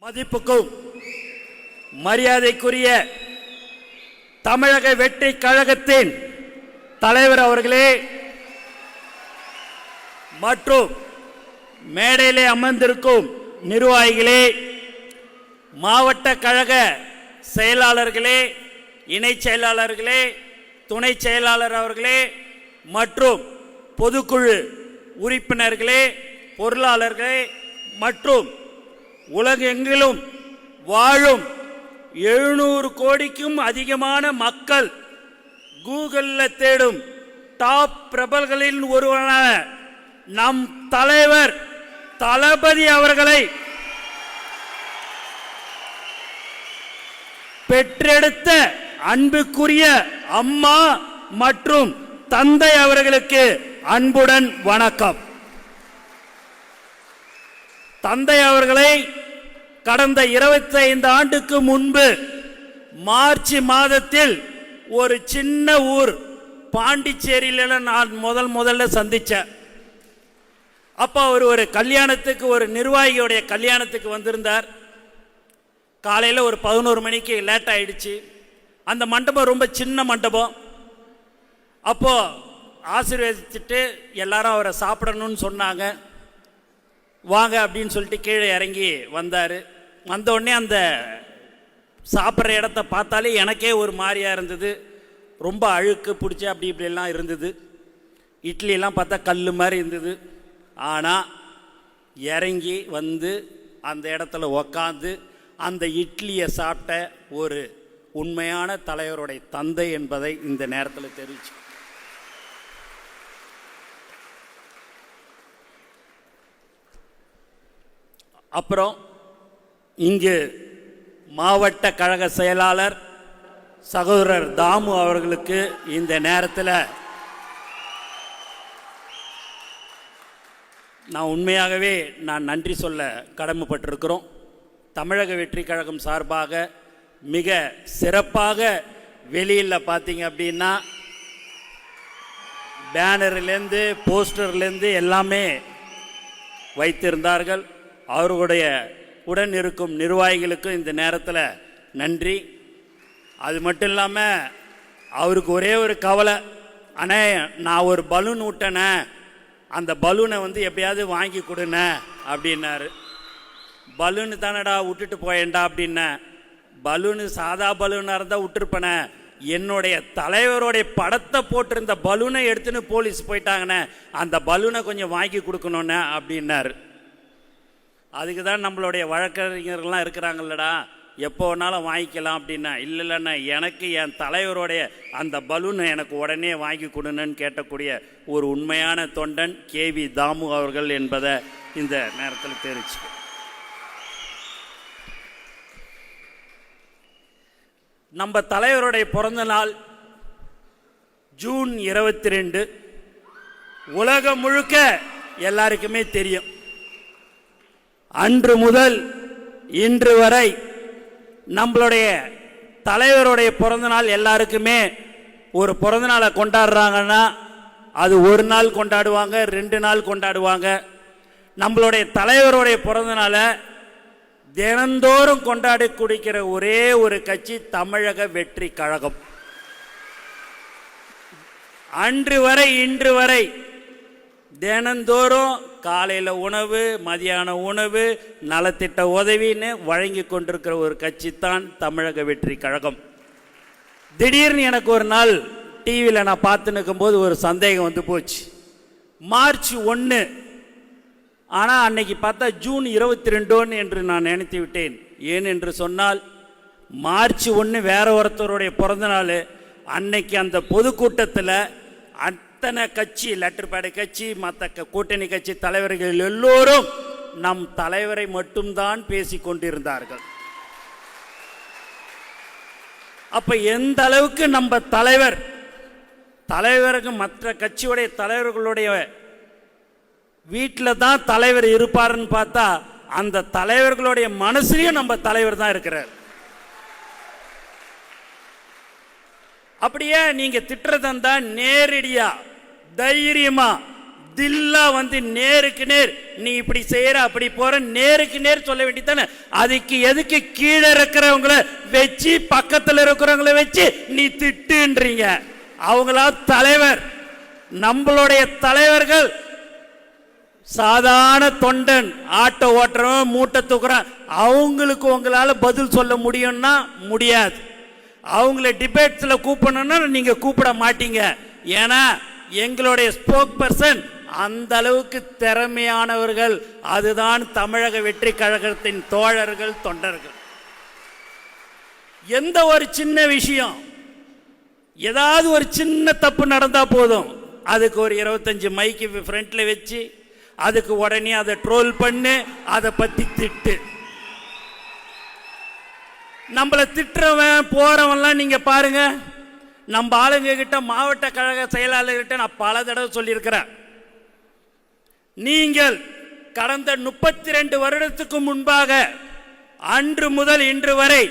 மதிப்புக்கும் மரியாதைக்குரிய தமிழக வெற்றி கழகத்தின் தலைவர் அவர்களே மற்றும் மேடையிலே அமர்ந்திருக்கும் நிர்வாகிகளே, மாவட்ட கழக செயலாளர்களே, இணை செயலாளர்களே, துணை செயலாளர் அவர்களே மற்றும் பொதுக்குழு உறுப்பினர்களே, பொருளாளர்களே மற்றும் உலகெங்கிலும் வாழும் 700 கோடிக்கும் அதிகமான மக்கள் கூகுளில் தேடும் டாப் பிரபல்களின் ஒருவரான நம் தலைவர் தளபதி அவர்களை பெற்றெடுத்த அன்புக்குரிய அம்மா மற்றும் தந்தை அவர்களுக்கு அன்புடன் வணக்கம். தந்தை அவர்களை கடந்த 25 ஆண்டுக்கு முன்பு மார்ச் மாதத்தில் ஒரு சின்ன ஊர் பாண்டிச்சேரியில் நான் முதல்ல சந்திச்சேன். அப்போ அவர் ஒரு கல்யாணத்துக்கு, ஒரு நிர்வாகியோடைய கல்யாணத்துக்கு வந்திருந்தார். காலையில் ஒரு 11 மணிக்கு லேட் ஆயிடுச்சு. அந்த மண்டபம் ரொம்ப சின்ன மண்டபம். அப்போ ஆசீர்வதிச்சுட்டு எல்லாரும் அவரை சாப்பிடணும்னு சொன்னாங்க. வாங்க அப்படின்னு சொல்லிட்டு கீழே இறங்கி வந்தார். வந்தோடனே அந்த சாப்பிட்ற இடத்த பார்த்தாலே எனக்கே ஒரு மாதிரியாக இருந்தது. ரொம்ப அழுக்கு பிடிச்சி அப்படி இப்படியெல்லாம் இருந்தது. இட்லியெல்லாம் பார்த்தா கல் மாதிரி இருந்தது. ஆனால் இறங்கி வந்து அந்த இடத்துல உக்காந்து அந்த இட்லியை சாப்பிட்ட ஒரு உண்மையான தலைவருடைய தந்தை என்பதை இந்த நேரத்தில் தெரிவிச்சு. அப்புறம் இங்கு மாவட்ட கழக செயலாளர் சகோதரர் தாமு அவர்களுக்கு இந்த நேரத்தில் நான் உண்மையாகவே நன்றி சொல்ல கடமைப்பட்டிருக்கிறோம். தமிழக வெற்றி கழகம் சார்பாக மிக சிறப்பாக வெளியில் பார்த்தீங்க அப்படின்னா பேனர்லேருந்து போஸ்டர்லேருந்து எல்லாமே வைத்திருந்தார்கள். அவர்களுடைய உடன் இருக்கும் நிர்வாகிகளுக்கும் இந்த நேரத்தில் நன்றி. அது மட்டும் இல்லாமல் அவருக்கு ஒரே ஒரு கவலை, அண்ணே நான் ஒரு பலூன் விட்டேனே, அந்த பலூனை வந்து எப்படியாவது வாங்கி கொடுண்ண அப்படின்னாரு. பலூனு தானடா விட்டுட்டு போயேன்டா அப்படின்ன. பலூனு சாதா பலூனாக இருந்தால் விட்டுருப்பேனே, என்னுடைய தலைவருடைய படத்தை போட்டிருந்த பலூனை எடுத்துன்னு போலீஸ் போயிட்டாங்கண்ணே, அந்த பலூனை கொஞ்சம் வாங்கி கொடுக்கணுண்ணே அப்படின்னாரு. அதுக்கு தான் நம்மளுடைய வழக்கறிஞர்கள்லாம் இருக்கிறாங்கல்லடா, எப்போ வேணாலும் வாங்கிக்கலாம் அப்படின்னா, இல்லைண்ணா எனக்கு என் தலைவருடைய அந்த பலூனை எனக்கு உடனே வாங்கி கொடுன்னு கேட்டக்கூடிய ஒரு உண்மையான தொண்டன் KV தாமு அவர்கள் என்பதை இந்த நேரத்தில் தெரிவிச்சு. நம்ம தலைவருடைய பிறந்த நாள் ஜூன் 22. உலகம் முழுக்க எல்லாருக்குமே தெரியும். அன்று முதல் இன்று வரை நம்மளுடைய தலைவருடைய பிறந்தநாள் எல்லாருக்குமே ஒரு பிறந்தநாளை கொண்டாடுறாங்கன்னா அது ஒரு நாள் கொண்டாடுவாங்க, 2 நாள் கொண்டாடுவாங்க. நம்மளுடைய தலைவருடைய பிறந்தநாளை தினந்தோறும் கொண்டாடி குடிக்கிற ஒரே ஒரு கட்சி தமிழக வெற்றி கழகம். அன்று வரை இன்று வரை தினந்தோறும் காலையில் உணவு, மதியான உணவு, நலத்திட்ட உதவின்னு வழங்கி கொண்டிருக்கிற ஒரு கட்சி தான் தமிழக வெற்றி கழகம். திடீர்னு எனக்கு ஒரு நாள் டிவியில் நான் பார்த்து நிற்கும்போது ஒரு சந்தேகம் வந்து போச்சு. மார்ச் 1, ஆனால் அன்னைக்கு பார்த்தா ஜூன் 22 என்று நான் நினைத்து விட்டேன். ஏன் என்று சொன்னால் மார்ச் 1 வேற ஒருத்தருடைய பிறந்த நாள். அன்னைக்கு அந்த பொதுக்கூட்டத்தில் அத்தனை கட்சி, லெட்டர்பேடு கட்சி, மற்ற கூட்டணி கட்சி தலைவர்கள் எல்லோரும் நம் தலைவரை மட்டும்தான் பேசி கொண்டிருந்தார்கள். அப்ப எந்த அளவுக்கு நம்ம தலைவருக்கு மற்ற கட்சியுடைய தலைவர்களுடைய வீட்டில் தான் தலைவர் இருப்பாருன்னு பார்த்தா அந்த தலைவர்களுடைய மனசுலையும் நம்ம தலைவர் தான் இருக்கிறார். அப்படியே நீங்க திட்டுறதா நேரடியா தைரியமா தில்லா வந்து நேருக்கு நேர் நீ இப்படி செய்யற அப்படி போற நேருக்கு நேர் சொல்ல வேண்டியதானே. அதுக்கு எதுக்கு கீழே இருக்கிறவங்கள வச்சு பக்கத்தில் இருக்கிறவங்கள வச்சு நீ திட்டுன்றீங்க? அவங்களா தலைவர். நம்மளுடைய தலைவர்கள் சாதாரண தொண்டன், ஆட்டோ ஓட்டுறவன், மூட்டை தூக்குறான். அவங்களுக்கு உங்களால பதில் சொல்ல முடியும்னா முடியாது. அவங்கள டிபேட்ஸ்ல கூப்பிடணும்னா நீங்க கூப்பிட மாட்டீங்க. ஏன்னா எங்களுடைய ஸ்போக் பர்சன் அந்த அளவுக்கு திறமையானவர்கள். அதுதான் தமிழக வெற்றி கழகத்தின் தோழர்கள், தொண்டர்கள். எந்த ஒரு சின்ன விஷயம், ஏதாவது ஒரு சின்ன தப்பு நடந்தா போதும், அதுக்கு ஒரு 25 மைக்கு ஃப்ரண்ட்ல வச்சு அதுக்கு உடனே அதை ட்ரோல் பண்ணு, அதை பத்தி திட்டு. நம்மளை திட்டுறவன் போறவன்லாம் நீங்க பாருங்க. நம்ம ஆளுங்க கிட்ட, மாவட்ட கழக செயலாளர்கிட்ட நான் பல தடவை சொல்லியிருக்கிறேன். நீங்கள் கடந்த 32 வருடத்துக்கு முன்பாக அன்று முதல் இன்று வரை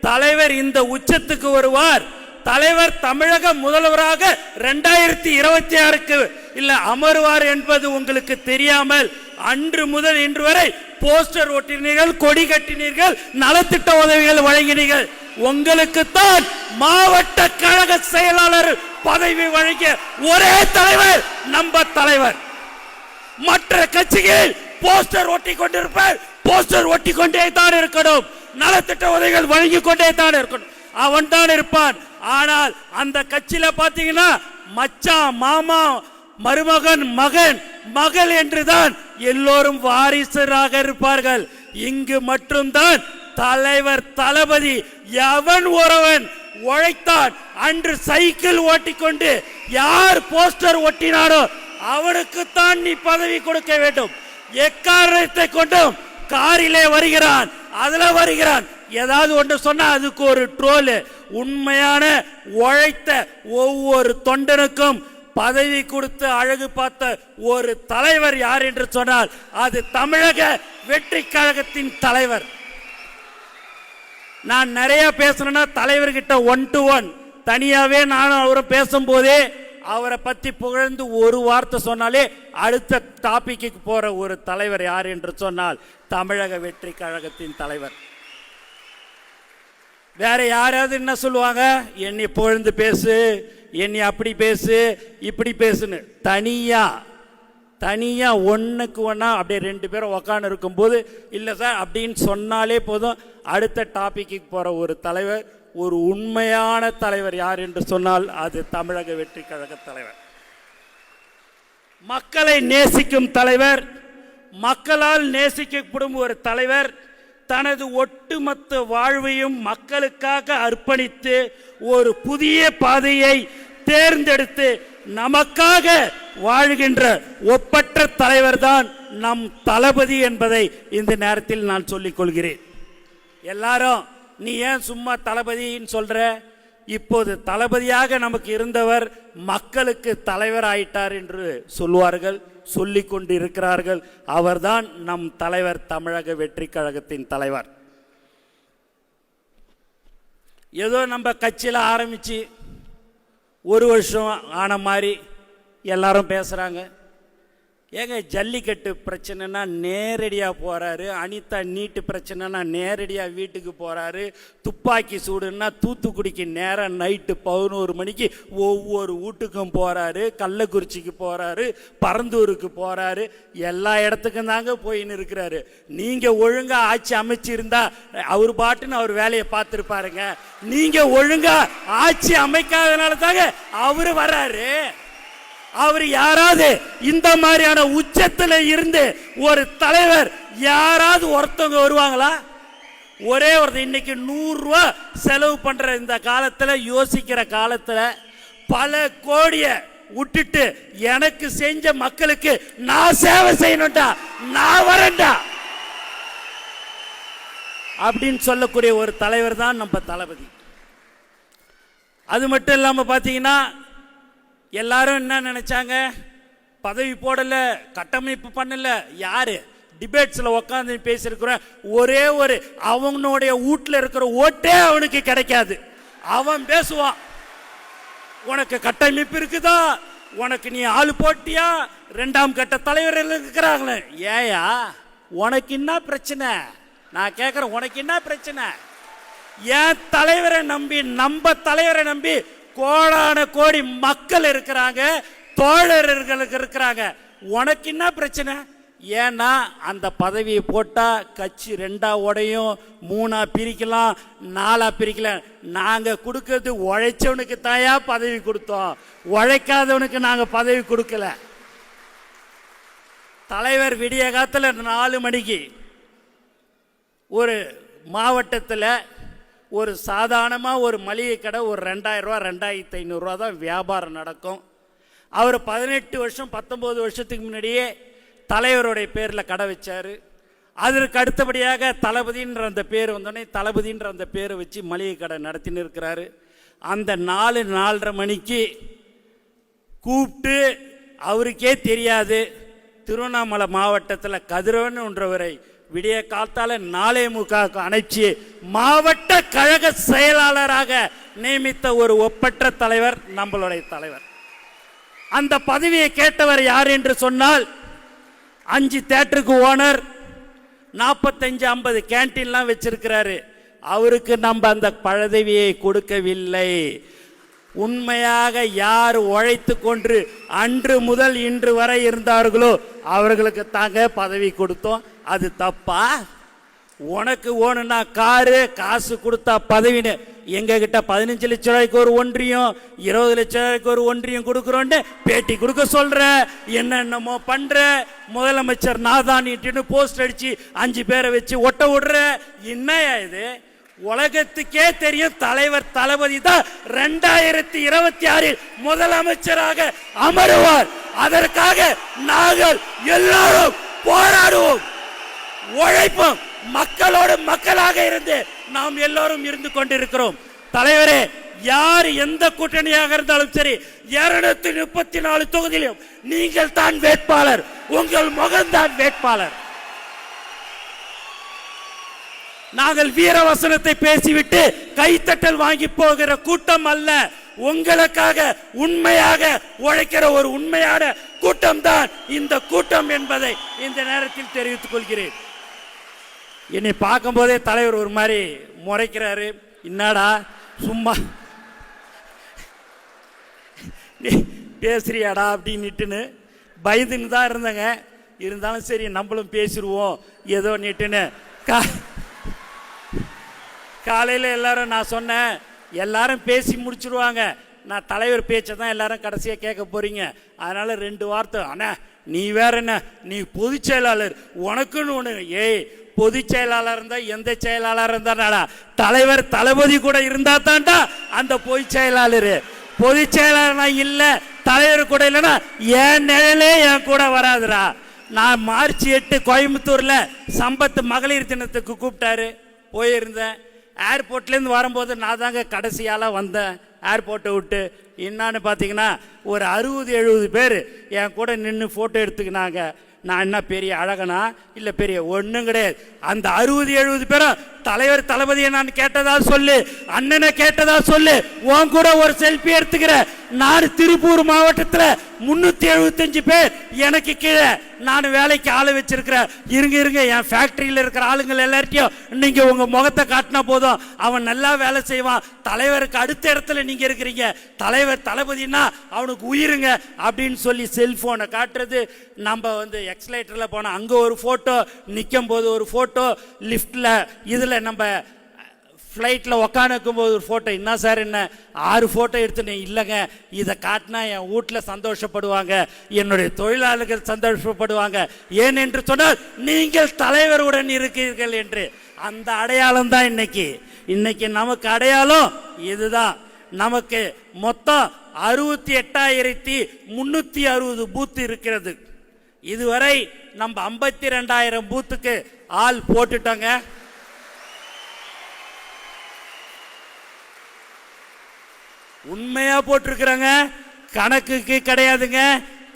தலைவர் இந்த உச்சத்துக்கு வருவார், தலைவர் தமிழக முதல்வராக 2026க்கு இல்ல அமருவார் என்பது உங்களுக்கு தெரியாமல் அன்று முதல் இன்று வரை போஸ்டர் ஒட்டினீர்கள், கொடி கட்டினீர்கள், நலத்திட்ட உதவிகள் வழங்கினீர்கள். உங்களுக்கு தான் மாவட்ட கழக செயலாளர் பதவி வழங்கிய ஒரே தலைவர் நம்ம தலைவர். மற்ற கட்சிகள் போஸ்டர் ஒட்டி கொண்டிருப்பார், போஸ்டர் ஒட்டி கொண்டே தான் இருக்கணும், நலத்திட்ட உதவிகள் வழங்கி கொண்டே தான் இருக்கணும், அவன் தான் இருப்பான். ஆனால் அந்த கட்சியில பாத்தீங்கன்னா மச்சான், மாமா, மருமகன், மகன், மகள் என்றுதான் எல்லோரும் வாரிசராக இருப்பார்கள். இங்கு மட்டும்தான் தலைவர் தளபதி எவன் ஒருவன் உழைத்தான், அன்று சைக்கிள் ஓட்டிக்கொண்டு யார் போஸ்டர் ஒட்டினாரோ அவனுக்குத்தான் நீ பதவி கொடுக்க வேண்டும். எக்காரணத்தை கொண்டும் காரிலே வருகிறான், அதுல வருகிறான், ஏதாவது ஒன்று சொன்னா அதுக்கு ஒரு ட்ரோல். உண்மையான உழைத்த ஒவ்வொரு தொண்டனுக்கும் பதவி கொடுத்து அழகு பார்த்த ஒரு தலைவர் யார் என்று சொன்னால் அது தமிழக வெற்றி கழகத்தின் தலைவர். நான் நிறைய பேசணும்னா தலைவர்கிட்ட 1 to 1 தனியாவே நானும் அவரும் பேசும்போதே அவரை பத்தி புகழ்ந்து ஒரு வார்த்தை சொன்னாலே அடுத்த டாபிக்கு போற ஒரு தலைவர் யார் என்று சொன்னால் தமிழக வெற்றி கழகத்தின் தலைவர். வேற யாராவது என்ன சொல்லுவாங்க, என்னை புகழ்ந்து பேசு, என்னை அப்படி பேசு, இப்படி பேசுன்னு. தனியா ஒன்னுக்கு ஒன்னா அப்படியே 2 பேரும் உக்காந்து இருக்கும்போது இல்லை சார் அப்படின்னு சொன்னாலே போதும் அடுத்த டாபிக்கு போற ஒரு தலைவர், ஒரு உண்மையான தலைவர் யார் என்று சொன்னால் அது தமிழக வெற்றி கழக தலைவர். மக்களை நேசிக்கும் தலைவர், மக்களால் நேசிக்கப்படும் ஒரு தலைவர், தனது ஒட்டுமொத்த வாழ்வையும் மக்களுக்காக அர்ப்பணித்து ஒரு புதிய பாதையை தேர்ந்தெடுத்து நமக்காக வாழ்கின்ற ஒப்பற்ற தலைவர் தான் நம் தளபதி என்பதை இந்த நேரத்தில் நான் சொல்லிக் கொள்கிறேன். எல்லாரும் நீ ஏன் சும்மா தளபதின்னு சொல்ற? இப்போது தளபதியாக நமக்கு இருந்தவர் மக்களுக்கு தலைவர் ஆயிட்டார் என்று சொல்வார்கள், சொல்லிக் கொண்டு இருக்கிறார்கள். அவர்தான் நம் தலைவர், தமிழக வெற்றி கழகத்தின் தலைவர். ஏதோ நம்ம கட்சியில் ஆரம்பிச்சு 1 வருஷம் ஆன மாதிரி எல்லாரும் பேசுறாங்க. ஏங்க ஜல்லிக்கட்டு பிரச்சனைனா நேரடியாக போறாரு, அனிதா நீட்டு பிரச்சனைனா நேரடியாக வீட்டுக்கு போறாரு, துப்பாக்கி சூடுன்னா தூத்துக்குடிக்கு நேரம் நைட்டு 11 மணிக்கு ஒவ்வொரு வீட்டுக்கும் போறாரு, கள்ளக்குறிச்சிக்கு போறாரு, பரந்தூருக்கு போறாரு, எல்லா இடத்துக்கும் தாங்க போயின்னு இருக்கிறாரு. நீங்க ஒழுங்கா ஆட்சி அமைச்சிருந்தா அவர் பாட்டுன்னு அவர் வேலையை பார்த்துருப்பாருங்க. நீங்க ஒழுங்கா ஆட்சி அமைக்காதனால தாங்க அவரு வர்றாரு. அவர் யாராவது இந்த மாதிரியான உச்சத்தில் இருந்து ஒரு தலைவர் யாராவது ஒருத்தவங்க வருவாங்களா? ஒரே ஒரு இன்னைக்கு 100 ரூபா செலவு பண்ற இந்த காலத்தில், யோசிக்கிற காலத்தில் பல கோடியை விட்டுட்டு எனக்கு செஞ்ச மக்களுக்கு நான் சேவை செய்யணும்டா, நான் வரேன்டா அப்படின்னு சொல்லக்கூடிய ஒரு தலைவர் தான் நம்ம தளபதி. அது மட்டும் இல்லாமல் பார்த்தீங்கன்னா எல்லாரும் என்ன நினைச்சாங்க, பதவி போடல, கட்டமைப்பு பண்ணல, யாரு டிபேட்ஸ்ல உட்காந்து பேசியிருக்கிறோம். ஒரே ஒரு அவனுடைய வீட்டில் இருக்கிற ஓட்டே அவனுக்கு கிடைக்காது. அவன் பேசுவான், உனக்கு கட்டமைப்பு இருக்குதா, உனக்கு நீ ஆளு போட்டியா? இரண்டாம் கட்ட தலைவர்கள் இருக்கிறாங்களே, ஏயா உனக்கு என்ன பிரச்சனை? நான் கேட்கிறேன், உனக்கு என்ன பிரச்சனை? என் தலைவரை நம்பி, நம்ம தலைவரை நம்பி கோடான கோடி மக்கள் இருக்கிறாங்க, தோழர்களுக்கு இருக்கிறாங்க. உனக்கு என்ன பிரச்சனை? ஏன்னா அந்த பதவியை போட்டா கட்சி ரெண்டா உடையும், மூணா பிரிக்கலாம், நாலா பிரிக்கலாம். நாங்க கொடுக்கறது உழைச்சவனுக்கு தாயா பதவி கொடுத்தோம், உழைக்காதவனுக்கு நாங்க பதவி கொடுக்கல. தலைவர் விடிய காலத்துல 4 மணிக்கு ஒரு மாவட்டத்தில் ஒரு சாதாரணமாக ஒரு மளிகை கடை ஒரு 2000 ரூபா 2500 ரூபா தான் வியாபாரம் நடக்கும். அவர் 18 வருஷம் 19 வருஷத்துக்கு முன்னாடியே தலைவருடைய பேரில் கடை வச்சார். அதற்கு அடுத்தபடியாக தளபதின்ற அந்த பேர் வந்தோடனே தளபதின்ற அந்த பேரை வச்சு மளிகை கடை நடத்தின்னு இருக்கிறாரு. அந்த 4-4:30 மணிக்கு கூப்பிட்டு அவருக்கே தெரியாது திருவண்ணாமலை மாவட்டத்தில் கதிரவன்ன்றவரை விடிய காலத்தால் 4:45 அணைச்சி மாவட்ட கழக செயலாளராக நியமித்த ஒரு ஒப்பற்ற தலைவர் நம்மளுடைய தலைவர். அந்த பதவியை கேட்டவர் யார் என்று சொன்னால் 5 தியேட்டருக்கு ஓனர், 45-50 கேன்டீன்லாம் வச்சிருக்கிறாரு. அவருக்கு நம்ம அந்த பதவியை கொடுக்கவில்லை. உண்மையாக யார் உழைத்து கொண்டு அன்று முதல் இன்று வரை இருந்தார்களோ அவர்களுக்கு தாங்க பதவி கொடுத்தோம். அது தப்பா? உனக்கு ஓணுன்னா காரு, காசு கொடுத்தா பதவின்னு எங்ககிட்ட 15 லட்சம் ரூபாய்க்கு ஒரு ஒன்றியம், 20 லட்சம் ரூபாய்க்கு ஒரு ஒன்றியம் கொடுக்குறோன்னு பேட்டி கொடுக்க சொல்ற, என்னென்னமோ பண்ற. முதலமைச்சர் நாதானிட்டு போஸ்ட் அடிச்சு 5 பேரை வச்சு ஒட்ட விடுற. என்னையா இது? உலகத்துக்கே தெரியும் தலைவர் தளபதி தான் 2026 முதலமைச்சராக அமருவார். அதற்காக நாங்கள் எல்லாரும் போராடுவோம், உழைப்போம். மக்களோடு மக்களாக இருந்து நாம் எல்லோரும் இருந்து கொண்டிருக்கிறோம். தலைவரே, யார் எந்த கூட்டணியாக இருந்தாலும் சரி, 234 தொகுதியிலும் நீங்கள் தான் வேட்பாளர், உங்கள் முகம்தான் வேட்பாளர். நாங்கள் வீரவசனத்தை பேசிவிட்டு கைத்தட்டல் வாங்கி போகிற கூட்டம் அல்ல. உங்களுக்காக உண்மையாக உழைக்கிற ஒரு உண்மையான கூட்டம் தான் இந்த கூட்டம் என்பதை இந்த நேரத்தில் தெரிவித்துக் கொள்கிறேன். என்னை பார்க்கும் போதே தலைவர் ஒரு மாதிரி முறைக்கிறாரு. என்னடா சும்மா பேசுறியாடா அப்படின்னுட்டுன்னு பயந்துன்னு தான் இருந்தேங்க. இருந்தாலும் சரி நம்மளும் பேசிடுவோம் ஏதோ நீட்டுன்னு. காலையில் எல்லாரும் நான் சொன்னேன், எல்லாரும் பேசி முடிச்சிடுவாங்க, நான் தலைவர் பேச்சை தான் எல்லாரும் கடைசியாக கேட்க போறீங்க. அதனால 2 வார்த்தை. அண்ணா நீ வேற என்ன, நீ பொதுச் செயலாளர், உனக்குன்னு ஒன்று. ஏய், பொதுச் செயலாளர் இருந்தா எந்த செயலாளர் இருந்தாடா, தலைவர் தளபதி கூட இருந்தா தான்டா அந்த பொதுச் செயலாளர். பொதுச் செயலாளர் இல்ல, தலைவர் கூட இல்லைன்னா என் நிழலே என் கூட வராதுடா. நான் மார்ச் 8 கோயம்புத்தூர்ல சம்பத் மகளிர் தினத்துக்கு கூப்பிட்டாரு, போயிருந்தேன். ஏர்போர்ட்லேருந்து வரும்போது நான் தாங்க கடைசியால் வந்தேன் ஏர்போர்ட்டை விட்டு. என்னான்னு பார்த்தீங்கன்னா ஒரு 60-70 பேர் என் கூட நின்று ஃபோட்டோ எடுத்துக்கினாங்க. நான் என்ன பெரிய அழகனா இல்லை பெரிய ஒன்றும் கிடையாது. அந்த 60-70 பேரும் தலைவர் தளபதியை நான் கேட்டதா சொல்லு, அண்ணனை கேட்டதா சொல்லு, உன் கூட ஒரு செல்ஃபி எடுத்துக்கிற. நான் திருப்பூர் மாவட்டத்தில் 375 பேர் எனக்கு கீழே நான் வேலைக்கு ஆளு வச்சிருக்கிறேன். இருங்க என் ஃபேக்டரியில் இருக்கிற ஆளுங்கள் எல்லார்ட்டையும் நீங்க உங்க முகத்தை காட்டினா போதும், அவன் நல்லா வேலை செய்வான். தலைவருக்கு அடுத்த இடத்துல நீங்க இருக்கிறீங்க, தலைவர் தளபதினா அவனுக்கு உயிருங்க அப்படின்னு சொல்லி செல்போனை காட்டுறது. நம்ம எக்ஸலேட்டரில் போனால் அங்கே ஒரு ஃபோட்டோ, நிற்கும் போது ஒரு ஃபோட்டோ, லிஃப்டில் இதில் நம்ம ஃப்ளைட்டில் உக்காந்துக்கும் போது ஒரு ஃபோட்டோ. என்ன சார் என்ன 6 ஃபோட்டோ எடுத்துனேன். இல்லைங்க, இதை காட்டினா என் வீட்டில் சந்தோஷப்படுவாங்க, என்னுடைய தொழிலாளர்கள் சந்தோஷப்படுவாங்க. ஏன் என்று சொன்னால் நீங்கள் தலைவருடன் இருக்கிறீர்கள் என்று. அந்த அடையாளம் தான் இன்னைக்கு நமக்கு அடையாளம் இதுதான். நமக்கு மொத்தம் 68,360 பூத்து இருக்கிறது. இதுவரை நம்ம 52,000 பூத்துக்கு ஆள் போட்டுட்டோங்க. உண்மையா போட்டிருக்கிறாங்க, கணக்குக்கு கிடையாதுங்க.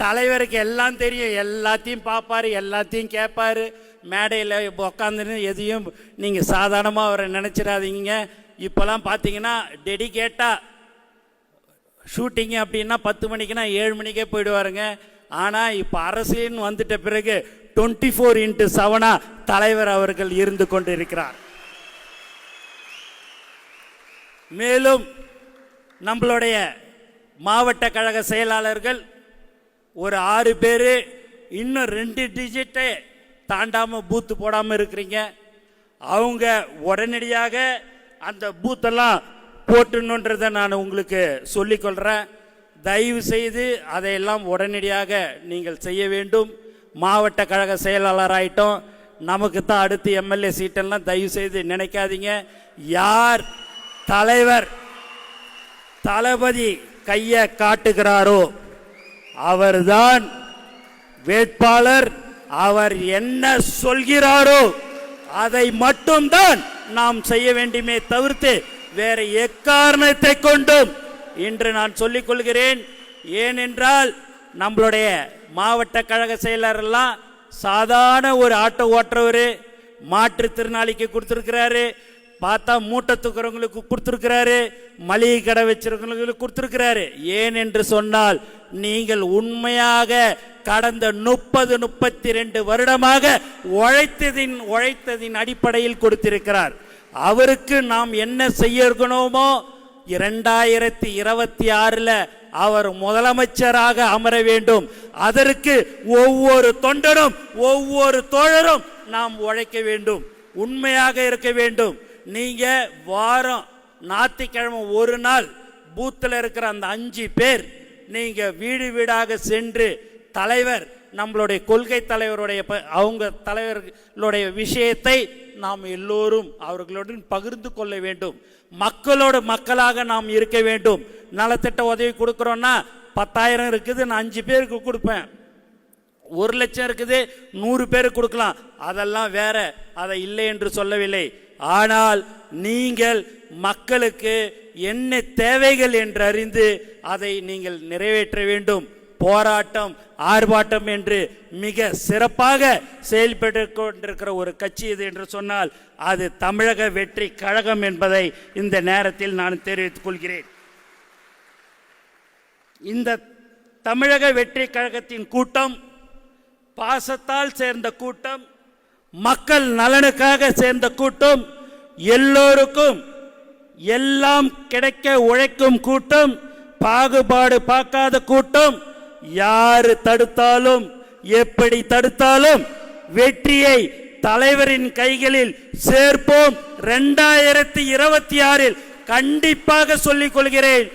தலைவருக்கு எல்லாம் தெரியும், எல்லாத்தையும் பார்ப்பாரு, எல்லாத்தையும் கேட்பாரு. மேடையில் உட்காந்துன்னு எதையும் நீங்கள் சாதாரணமாக அவரை நினச்சிடாதீங்க. இப்போலாம் பார்த்தீங்கன்னா டெடிகேட்டாக ஷூட்டிங்கு அப்படின்னா 10 மணிக்குன்னா 7 மணிக்கே போயிடுவாருங்க. ஆனால் இப்போ அரசியல்னு வந்துட்ட பிறகு 24x7 தலைவர் அவர்கள் இருந்து கொண்டிருக்கிறார். மேலும் நம்மளுடைய மாவட்ட கழக செயலாளர்கள் ஒரு 6 பேர் இன்னும் 2 டிஜிட்டை தாண்டாமல் பூத்து போடாமல் இருக்கிறீங்க. அவங்க உடனடியாக அந்த பூத்தெல்லாம் போட்டுணுன்றதை நான் உங்களுக்கு சொல்லிக்கொள்கிறேன். தயவு செய்து அதையெல்லாம் உடனடியாக நீங்கள் செய்ய வேண்டும். மாவட்ட கழக செயலாளர் ஆகிட்டோம், நமக்கு தான் அடுத்து எம்எல்ஏ சீட்டெல்லாம் தயவு செய்து நினைக்காதீங்க. யார் தலைவர் தளபதி கையை காட்டுகிறாரோ அவர்தான் வேட்பாளர். அவர் என்ன சொல்கிறாரோ அதை மட்டும்தான் நாம் செய்ய வேண்டுமே தவிர்த்து வேற எக்காரணத்தை கொண்டும் இன்று நான் சொல்லிக் கொள்கிறேன். ஏனென்றால் நம்மளுடைய மாவட்ட கழக செயலர் எல்லாம் சாதாரண ஒரு ஆட்டோ ஓட்டுறவர், மாற்றுத்திறனாளிக்கு கொடுத்துருக்கிறாரு, பார்த்தா மூட்டை தூக்குறவங்களுக்கு கொடுத்துருக்கிறாரு, மளிகை கடை வச்சிருக்கிறவங்களுக்கு கொடுத்துருக்கிறாரு. ஏன் என்று சொன்னால் நீங்கள் உண்மையாக கடந்த 30-32 வருடமாக உழைத்ததின் அடிப்படையில் கொடுத்திருக்கிறார். அவருக்கு நாம் என்ன செய்யணுமோ 2026 அவர் முதலமைச்சராக அமர வேண்டும். அதற்கு ஒவ்வொரு தொண்டனும் ஒவ்வொரு தோழரும் நாம் உழைக்க வேண்டும், உண்மையாக இருக்க வேண்டும். நீங்க வாரம் ஞாயிற்றுக்கிழமை ஒரு நாள் பூத்தில் இருக்கிற அந்த 5 பேர் நீங்க வீடு வீடாக சென்று தலைவர் நம்மளுடைய கொள்கை தலைவருடைய அவங்க தலைவர்களுடைய விஷயத்தை நாம் எல்லோரும் அவர்களுடன் பகிர்ந்து கொள்ள வேண்டும். மக்களோட மக்களாக நாம் இருக்க வேண்டும். நலத்திட்ட உதவி கொடுக்குறோன்னா 10,000 இருக்குது, நான் 5 பேருக்கு கொடுப்பேன். 1 லட்சம் இருக்குது, 100 பேருக்கு கொடுக்கலாம். அதெல்லாம் வேற, அதை இல்லை என்று சொல்லவில்லை. ஆனால் நீங்கள் மக்களுக்கு என்ன தேவைகள் என்று அறிந்து அதை நீங்கள் நிறைவேற்ற வேண்டும். போராட்டம் ஆர்ப்பாட்டம் என்று மிக சிறப்பாக செயல்பட்டு கொண்டிருக்கிற ஒரு கட்சி இது என்று சொன்னால் அது தமிழக வெற்றி கழகம் என்பதை இந்த நேரத்தில் நான் தெரிவித்துக் கொள்கிறேன். இந்த தமிழக வெற்றி கழகத்தின் கூட்டம் பாசத்தால் சேர்ந்த கூட்டம், மக்கள் நலனுக்காக சேர்ந்த கூட்டம், எல்லோருக்கும் எல்லாம் கிடைக்க உழைக்கும் கூட்டம், பாகுபாடு பார்க்காத கூட்டம். யாரு தடுத்தாலும் எப்படி தடுத்தாலும் வெற்றியை தலைவரின் கைகளில் சேர்ப்போம். 2026 கண்டிப்பாக சொல்லிக் கொள்கிறேன்,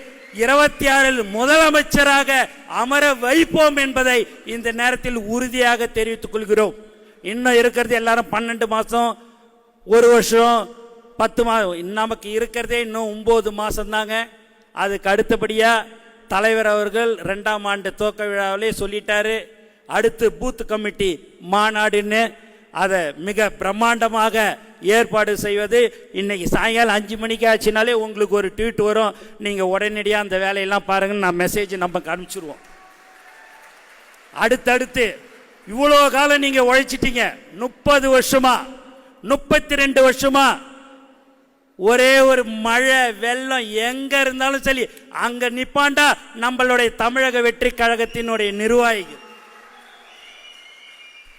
26 முதலமைச்சராக அமர வைப்போம் என்பதை இந்த நேரத்தில் உறுதியாக தெரிவித்துக் கொள்கிறோம். இன்னும் இருக்கிறது எல்லாரும் 12 மாதம், 1 வருஷம், 10 மாதம், நமக்கு இருக்கிறதே இன்னும் 9 மாதம் தாங்க. அதுக்கு அடுத்தபடியாக தலைவர் அவர்கள் 2ஆம் ஆண்டு துவக்க விழாவிலே சொல்லிட்டாரு, அடுத்து பூத் கமிட்டி மாநாடுன்னு அதை மிக பிரம்மாண்டமாக ஏற்பாடு செய்வது. இன்னைக்கு சாயங்காலம் 5 மணிக்கு ஆச்சுனாலே உங்களுக்கு ஒரு ட்வீட் வரும், நீங்கள் உடனடியாக அந்த வேலையெல்லாம் பாருங்கன்னு நான் மெசேஜ் நமக்கு அனுப்பிச்சிருவோம். அடுத்தடுத்து இவ்வளோ காலம் நீங்கள் உழைச்சிட்டீங்க, 30 வருஷமா 32 வருஷமா ஒரே ஒரு மழை வெள்ளம் எங்க இருந்தாலும் சரி அங்க நிப்பாண்டா நம்மளுடைய தமிழக வெற்றி கழகத்தினுடைய நிர்வாகிகள்.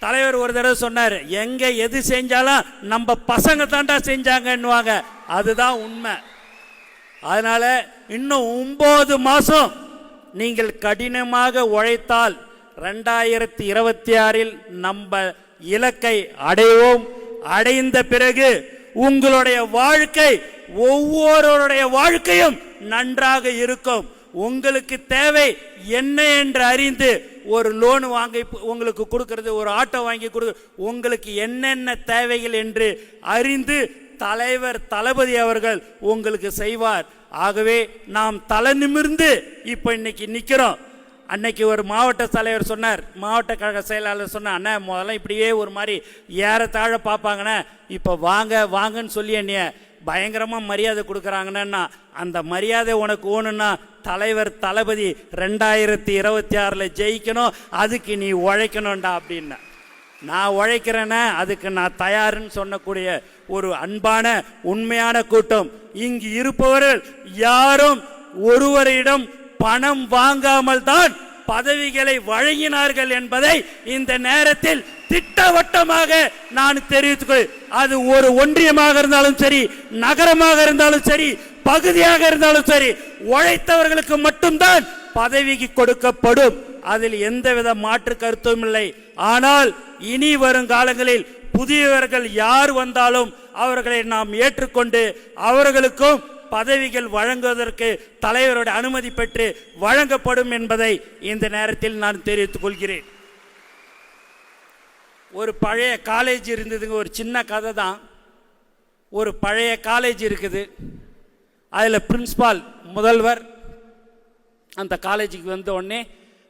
தலைவர் ஒரு தடவை சொன்னார், எங்க எது செஞ்சாலும் நம்ம பசங்க தாண்டா செஞ்சாங்கன்னுவாங்க. அதுதான் உண்மை. அதனால இன்னும் 9 மாசம் நீங்கள் கடினமாக உழைத்தால் 2026 நம்ம இலக்கை அடைவோம். அடைந்த பிறகு உங்களுடைய வாழ்க்கை, ஒவ்வொருடைய வாழ்க்கையும் நன்றாக இருக்கும். உங்களுக்கு தேவை என்ன என்று அறிந்து ஒரு லோன் வாங்கி உங்களுக்கு கொடுக்கிறது, ஒரு ஆட்டோ வாங்கி கொடுக்கிறது, உங்களுக்கு என்னென்ன தேவைகள் என்று அறிந்து தலைவர் தளபதி அவர்கள் உங்களுக்கு செய்வார். ஆகவே நாம் தலை நிமிர்ந்து இப்போ இன்னைக்கு நிற்கிறோம். அன்னைக்கு ஒரு மாவட்ட தலைவர் சொன்னார், மாவட்ட கழக செயலாளர் சொன்னார், அண்ணா முதல்ல இப்படியே ஒரு மாதிரி ஏறத்தாழ பார்ப்பாங்கண்ணே, இப்போ வாங்க வாங்கன்னு சொல்லி என்னைய பயங்கரமாக மரியாதை கொடுக்குறாங்கண்ணா. அந்த மரியாதை உனக்கு ஓணுன்னா தலைவர் தளபதி 2026 ஜெயிக்கணும், அதுக்கு நீ உழைக்கணும்டா அப்படின்னா. நான் உழைக்கிறேன்னா அதுக்கு நான் தயாருன்னு சொன்னக்கூடிய ஒரு அன்பான உண்மையான கூட்டம். இங்கு இருப்பவர்கள் யாரும் ஒருவரிடம் பணம் வாங்காமல் தான் பதவிகளை வழங்கினார்கள் என்பதை இந்த நேரத்தில் திட்டவட்டமாக நான் தெரிவித்துக், அது ஒரு ஒன்றியமாக இருந்தாலும் சரி, நகரமாக இருந்தாலும் சரி, பகுதியாக இருந்தாலும் சரி, உழைத்தவர்களுக்கு மட்டும்தான் பதவிக்கு கொடுக்கப்படும். அதில் எந்தவித மாற்று கருத்தும் இல்லை. ஆனால் இனி வரும் காலங்களில் புதியவர்கள் யார் வந்தாலும் அவர்களை நாம் ஏற்றுக்கொண்டு அவர்களுக்கும் பதவிகள் வழங்குவதற்கு தலைவருடைய அனுமதி பெற்று வழங்கப்படும் என்பதை இந்த நேரத்தில் நான் தெரிவித்துக் கொள்கிறேன். ஒரு பழைய காலேஜ் இருந்ததுங்க, ஒரு சின்ன கதை தான். ஒரு பழைய காலேஜ் இருக்குது, அதில் பிரின்சிபால் முதல்வர் அந்த காலேஜுக்கு வந்த உடனே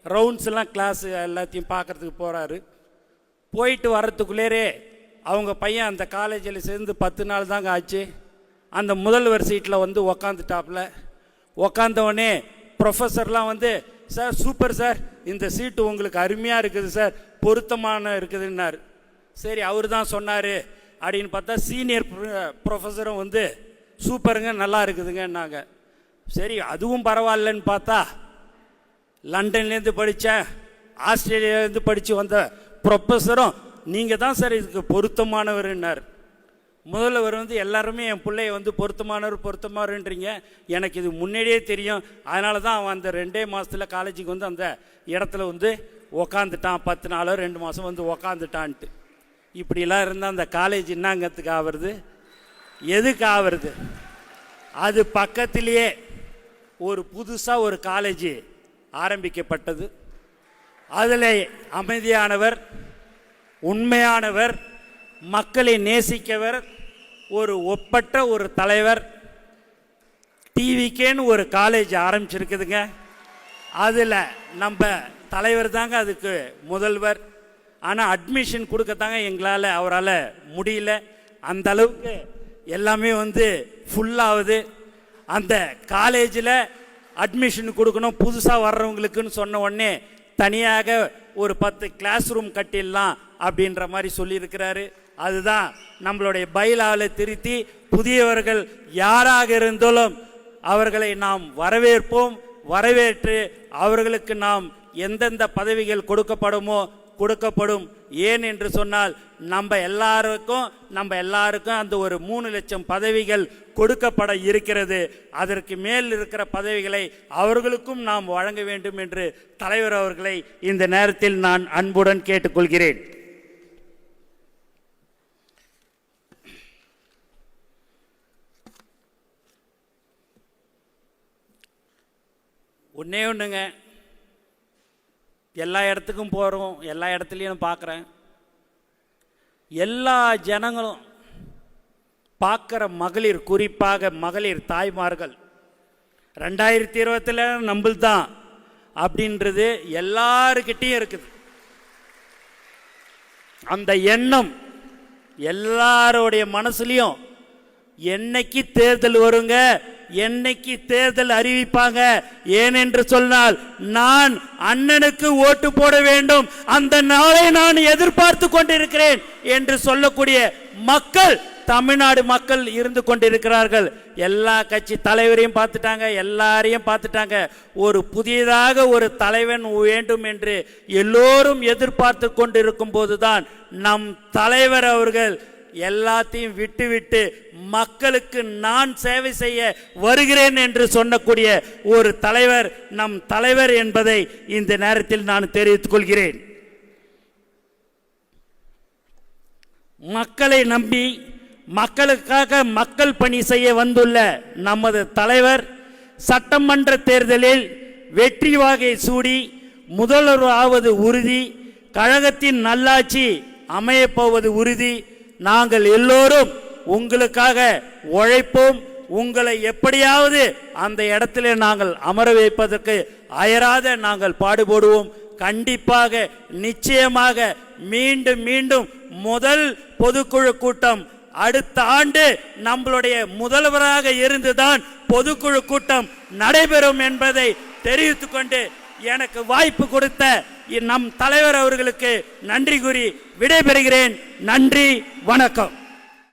ரவுண்ட்ஸ்லாம் கிளாஸ் எல்லாத்தையும் பார்க்குறதுக்கு போகிறாரு. போயிட்டு வர்றதுக்குள்ளேரே அவங்க பையன் அந்த காலேஜில் சேர்ந்து 10 நாள் தாங்க ஆச்சு. அந்த முதல்வர் சீட்டில் வந்து உக்காந்துட்டாப்புல. உக்காந்தவொடனே ப்ரொஃபஸர்லாம் வந்து, சார் சூப்பர் சார், இந்த சீட்டு உங்களுக்கு அருமையாக இருக்குது சார், பொருத்தமான இருக்குதுன்னார். சரி, அவர் தான் சொன்னார் அப்படின்னு பார்த்தா சீனியர் ப்ரொஃபஸரும் வந்து சூப்பருங்க, நல்லா இருக்குதுங்கன்னாங்க. சரி, அதுவும் பரவாயில்லன்னு பார்த்தா லண்டன்லேருந்து படித்தேன், ஆஸ்திரேலியாவிலேருந்து படித்து வந்த ப்ரொஃபஸரும் நீங்கள் தான் சார் இதுக்கு பொருத்தமானவர்னார். முதல்வர் வந்து எல்லாருமே என் பிள்ளைய வந்து பொருத்தமானவர்ன்றீங்க, எனக்கு இது முன்னாடியே தெரியும், அதனால தான் அவன் அந்த 2 மாதத்தில் காலேஜுக்கு வந்து அந்த இடத்துல வந்து உக்காந்துட்டான், 10 நாளோ 2 மாதம் வந்து உக்காந்துட்டான்ட்டு. இப்படிலாம் இருந்தால் அந்த காலேஜ் என்னங்கத்துக்கு ஆகிறது, எதுக்கு ஆகிறது? அது பக்கத்திலேயே ஒரு புதுசாக ஒரு காலேஜ் ஆரம்பிக்கப்பட்டது. அதில் அமைதியானவர், உண்மையானவர், மக்களை நேசிக்கவர், ஒரு ஒப்பற்ற ஒரு தலைவர், டிவிக்கேன்னு ஒரு காலேஜ் ஆரம்பிச்சிருக்குதுங்க. அதில் நம்ம தலைவர் தாங்க அதுக்கு முதல்வர். ஆனால் அட்மிஷன் கொடுக்கத்தாங்க எங்களால் அவரால் முடியல. அந்த அளவுக்கு எல்லாமே வந்து ஃபுல்லாகுது. அந்த காலேஜில் அட்மிஷன் கொடுக்கணும் புதுசாக வர்றவங்களுக்குன்னு சொன்ன உடனே தனியாக ஒரு 10 கிளாஸ் ரூம் கட்டிடலாம் அப்படின்ற மாதிரி சொல்லியிருக்கிறாரு. அதுதான் நம்மளுடைய பைலாவில் திருத்தி புதியவர்கள் யாராக இருந்தாலும் அவர்களை நாம் வரவேற்போம். வரவேற்று அவர்களுக்கு நாம் எந்தெந்த பதவிகள் கொடுக்கப்படும். ஏன் என்று சொன்னால் நம்ம எல்லாருக்கும் அந்த ஒரு 3 லட்சம் பதவிகள் கொடுக்கப்பட இருக்கிறது. அதற்கு மேல் இருக்கிற பதவிகளை அவர்களுக்கும் நாம் வழங்க வேண்டும் என்று தலைவர் அவர்களை இந்த நேரத்தில் நான் அன்புடன் கேட்டுக்கொள்கிறேன். ஒன்றே ஒன்றுங்க, எல்லா இடத்துக்கும் போகிறோம், எல்லா இடத்துலையும் பார்க்குறேன், எல்லா ஜனங்களும் பார்க்குற மகளிர், குறிப்பாக மகளிர் தாய்மார்கள் 2020 நம்மள்தான் அப்படின்றது எல்லாருக்கிட்டையும் இருக்குது. அந்த எண்ணம் எல்லாருடைய மனசுலையும் என்னைக்கு தேர்தல் வருங்க, என்னைக்கு தேர்தல் அறிவிப்பாங்க, ஏனென்று சொன்னால் நான் அண்ணனுக்கு ஓட்டு போட வேண்டும், அந்த நாளை நான் எதிர்பார்த்து கொண்டிருக்கிறேன் என்று சொல்லக்கூடிய மக்கள் தமிழ்நாடு மக்கள் இருந்து கொண்டிருக்கிறார்கள். எல்லா கட்சி தலைவரையும் பார்த்துட்டாங்க, எல்லாரையும் பார்த்துட்டாங்க. ஒரு புதியதாக ஒரு தலைவன் வேண்டும் என்று எல்லோரும் எதிர்பார்த்து கொண்டிருக்கும் போதுதான் நம் தலைவர் அவர்கள் எல்லாத்தையும் விட்டுவிட்டு மக்களுக்கு நான் சேவை செய்ய வருகிறேன் என்று சொல்லக்கூடிய ஒரு தலைவர் நம் தலைவர் என்பதை இந்த நேரத்தில் நான் தெரிவித்துக் கொள்கிறேன். மக்களை நம்பி மக்களுக்காக மக்கள் பணி செய்ய வந்துள்ள நமது தலைவர் சட்டமன்ற தேர்தலில் வெற்றி வாகை சூடி முதல்வர் ஆவது உறுதி, கழகத்தின் நல்லாட்சி அமையப்போவது உறுதி. நாங்கள் எல்லோரும் உங்களுக்காக உழைப்போம். உங்களை எப்படியாவது அந்த இடத்துல நாங்கள் அமர வைப்பதற்கு அயராத நாங்கள் பாடுபடுவோம். கண்டிப்பாக நிச்சயமாக மீண்டும் மீண்டும் முதல் பொதுக்குழு கூட்டம் அடுத்த ஆண்டு நம்மளுடைய முதல்வராக இருந்துதான் பொதுக்குழு கூட்டம் நடைபெறும் என்பதை தெரிவித்துக் கொண்டு எனக்கு வாய்ப்பு கொடுத்த நம் தலைவர் அவர்களுக்கு நன்றி கூறி விடைபெறுகிறேன். நன்றி, வணக்கம்.